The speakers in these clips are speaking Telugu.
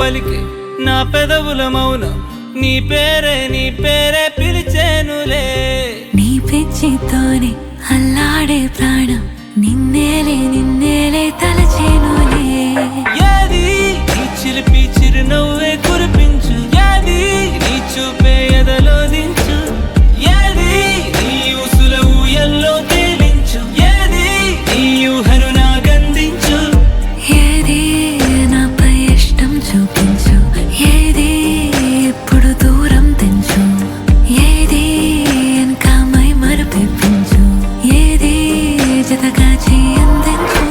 పలికే నా పెదవుల మౌనం నీ పేరే పిలిచేనులే నీ పిచ్చితోనే అల్లాడే ప్రాణం నిన్నేలే తలచేనులే ఏది నీ చిలిపి చిరునవ్వే కురిపించు ఏది నీ చూపే ఎదలో దించు ఏది నీ ఊసుల ఊయల్లో తేలించు ఏది నీ ఊహను నాకందించు ఏది నాపై ఇష్టం చూపించు ఏది ఇప్పుడు దూరం తెంచు ఏది ఇంకా మై మరపించు ఏది జతగా చేయందించు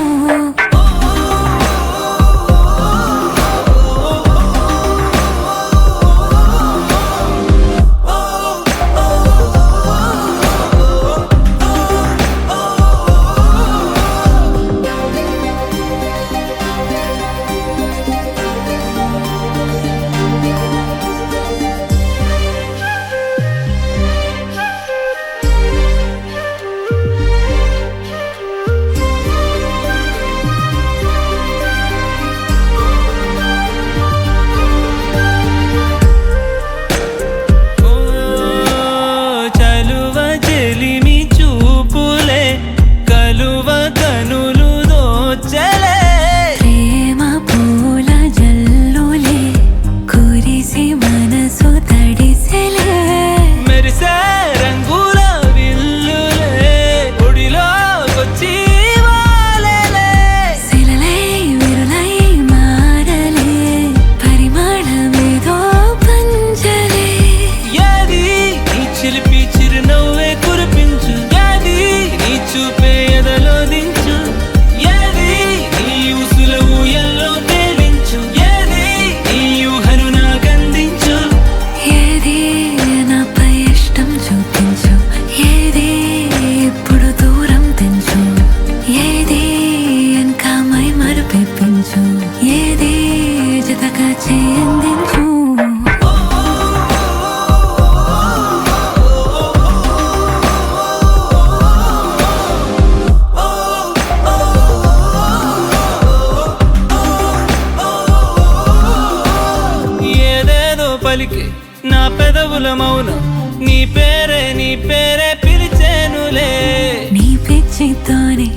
ఏది జతగా చేయందించు ఏదేదో పలికే నా పెదవుల మౌనం నీ పేరే పిలిచేనులే నీ పిచ్చితోనే